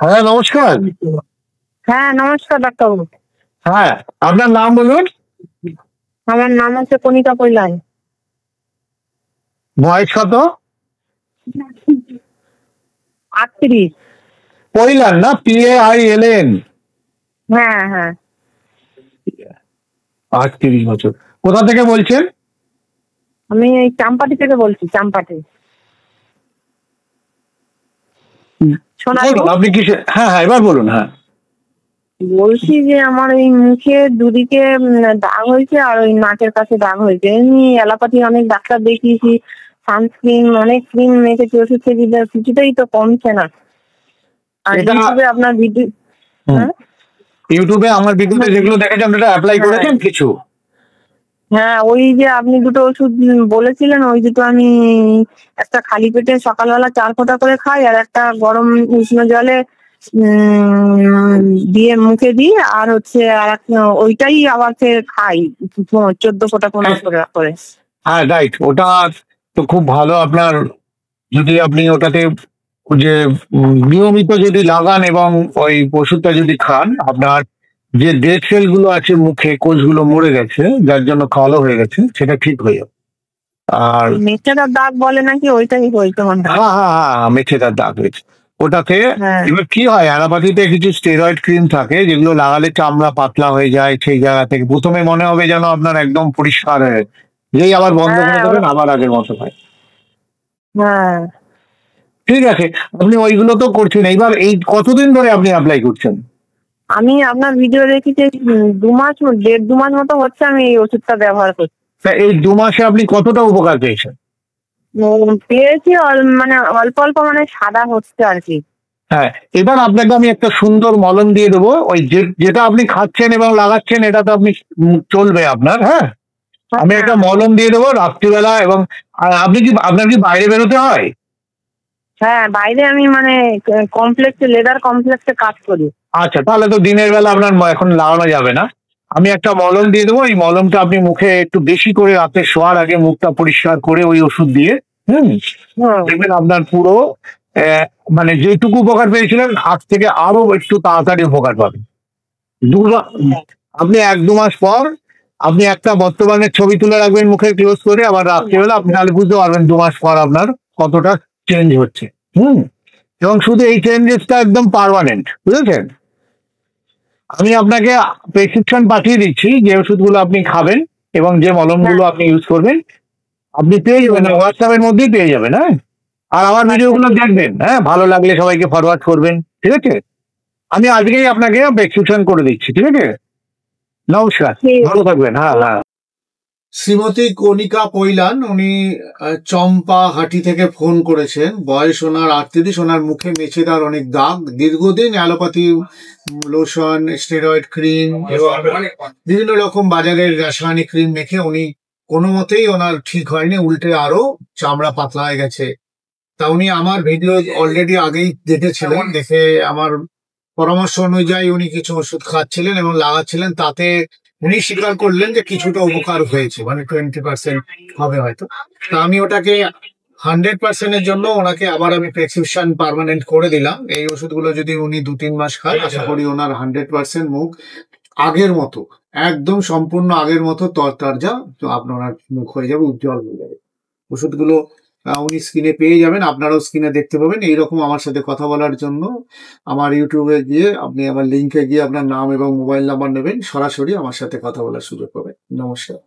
হ্যাঁ, নমস্কার। হ্যাঁ, নমস্কার ডাক্তারবাবু। হ্যাঁ, আপনার নাম বলুন? আমার নাম হচ্ছে কণিকা কৈলান। বয়স কত? 38। কৈলান না, PAILN? হ্যাঁ, হ্যাঁ। 38 বছর। কোথা থেকে বলছেন? আমি এই চাম্পাটি থেকে বলছি, চাম্পাটি। বলুন, আপনি কিসে? হ্যাঁ হ্যাঁ, এবার বলুন। হ্যাঁ, বলছি যে আমার এই মুখে দুদিকে দাগ হয়েছে আর ওই নাকের কাছে দাগ হয়েছে। এমনি অ্যালোপ্যাথি অনেক ডাক্তার দেখিয়েছি, সানস্ক্রিন অনেক ক্রিম মেখেছি, ওষুধ খেয়েছি, কিছুতেই তো কমছে না। আর এটা ইউটিউবে আপনার ভিডিও। হ্যাঁ, ইউটিউবে আমার ভিডিওতে যেগুলো দেখেছেন ওটা অ্যাপ্লাই করেছেন কিছু? হ্যাঁ, ওই যে আপনি দুটো ওষুধ বলেছিলেন, ওই দুটো আমি একটা খালি পেটে সকালবেলা 4 ফোঁটা করে খাই, আর একটা গরম উষ্ণ জলে দিয়ে মুখে দিই, আর হচ্ছে আর ওইটাই আবার খাই 14 ফোঁটা 15 ফোঁটা করে। হ্যাঁ, রাইট। ওটা তো খুব ভালো। আপনার যদি আপনি ওটাতে যে নিয়মিত যদি লাগান এবং ওই ওষুধটা যদি খান, আপনার যে ডেড সেল গুলো আছে মুখে, কোষগুলো মরে গেছে যার জন্য কালো হয়ে গেছে, সেটা ঠিক হয়ে যাবে। আর মেচেদার দাগ বলে নাকি, ওইটাই হয়েছে মনে হয়। হ্যাঁ হ্যাঁ হ্যাঁ, মেছেদার দাগ হয়েছে ওটাতে। হ্যাঁ। এবার কি হয়, অ্যালোপ্যাথিতে কিছু স্টেরয়েড ক্রিম থাকে যেগুলো লাগালে চামড়া পাতলা হয়ে যায়। সেই জায়গা থেকে প্রথমে মনে হবে যেন আপনার একদম পরিষ্কার হয়ে গেছে, যেই আবার বন্ধ করে হ্যাঁ, দেবেন আবার আগের মতো হয়। হ্যাঁ। ঠিক আছে, আপনি ওইগুলো তো করছেন। এইবার এই কতদিন ধরে আপনি অ্যাপ্লাই করছেন? আমি আপনার ভিডিও দেখেছি 2 মাস, 1.5-2 মাস মতো হচ্ছে আমি এই ওষুধটা ব্যবহার করছি। তা এই 2 মাসে আপনি কতটা উপকার পেয়েছেন? পেয়েছি মানে অল্প অল্প, মানে সাদা হচ্ছে আর কি। হ্যাঁ, এবার আপনাকে আমি একটা সুন্দর মলম দিয়ে দেবো। ওই যেটা আপনি খাচ্ছেন এবং লাগাচ্ছেন এটা তো আপনি চলবে আপনার। হ্যাঁ, আমি একটা মলম দিয়ে দেবো রাত্রিবেলা। এবং আপনার কি বাইরে বেরোতে হয়? হ্যাঁ, বাইরে আমি মানে কমপ্লেক্সে, লেদার কমপ্লেক্সে কাজ করি। আচ্ছা, তাহলে তো দিনের বেলা আপনার এখন লাগানো যাবে না। আমি একটা মলম দিয়ে দেবো। এই মলমটা আপনি মুখে একটু বেশি করে রাতে শোয়ার আগে মুখটা পরিষ্কার করে ওই ওষুধ দিয়ে দেখবেন আপনার পুরো মানে যেটুকু উপকার পেয়েছিলেন আজ থেকে আরো একটু তাড়াতাড়ি উপকার পাবেন। আপনি 1-2 মাস পর আপনি একটা বর্তমানের ছবি তুলে রাখবেন মুখের ক্লোজ করে, আবার রাত্রিবেলা আপনি তাহলে বুঝতে পারবেন 2 মাস পর আপনার কতটা চেঞ্জ হচ্ছে। এবং শুধু এই চেঞ্জেসটা একদম পার্মানেন্ট, বুঝেছেন? আমি আপনাকে প্রেসক্রিপশন পাঠিয়ে দিচ্ছি, যে ওষুধগুলো আপনি খাবেন এবং যে মলমগুলো আপনি ইউজ করবেন আপনি পেয়ে যাবেন, হোয়াটসঅ্যাপের মধ্যেই পেয়ে যাবেন। হ্যাঁ, আর আমার ভিডিওগুলো দেখবেন। হ্যাঁ, ভালো লাগলে সবাইকে ফরওয়ার্ড করবেন। ঠিক আছে, আমি আজকেই আপনাকে প্রেসক্রিপশন করে দিচ্ছি। ঠিক আছে, নমস্কার, ভালো থাকবেন। হ্যাঁ হ্যাঁ। শ্রীমতী কণিকা কৈলান, উনি চম্পাহাটি থেকে ফোন করেছেন। বয়স ওনার 38, ওনার মুখে মেছেদার অনেক দাগ। দীর্ঘদিন অ্যালোপ্যাথি লোশন, স্টেরয়েড ক্রিম এবং বিভিন্ন রকম বাজারের রাসায়নিক ক্রিম মেখে উনি কোনো মতেই ওনার ঠিক হয়নি, উল্টে আরো চামড়া পাতলা হয়ে গেছে। তা উনি আমার ভিডিও অলরেডি আগেই দেখেছিলেন, দেখে আমার পরামর্শ অনুযায়ী উনি কিছু ওষুধ খাচ্ছিলেন এবং লাগাচ্ছিলেন। তাতে উনি স্বীকার করলেন যে কিছুটা উপকার হয়েছে, মানে 20% হবে হয়তো। তা আমি ওটাকে 100%-এর জন্য ওনাকে আবার আমি প্রেসক্রিপশন পার্মানেন্ট করে দিলাম। এই ওষুধগুলো যদি উনি 2-3 মাস খান, আশা করি ওনার 100% মুখ আগের মতো, একদম সম্পূর্ণ আগের মতো তরতাজা, তো আপনার মুখ হয়ে যাবে, উজ্জ্বল হয়ে যাবে। ওষুধগুলো উনি স্ক্রিনে পেয়ে যাবেন, আপনারাও স্ক্রিনে দেখতে পাবেন। এইরকম আমার সাথে কথা বলার জন্য আমার ইউটিউবে গিয়ে আপনি আমার লিঙ্কে গিয়ে আপনার নাম এবং মোবাইল নাম্বার নেবেন, সরাসরি আমার সাথে কথা বলার সুযোগ পাবেন। নমস্কার।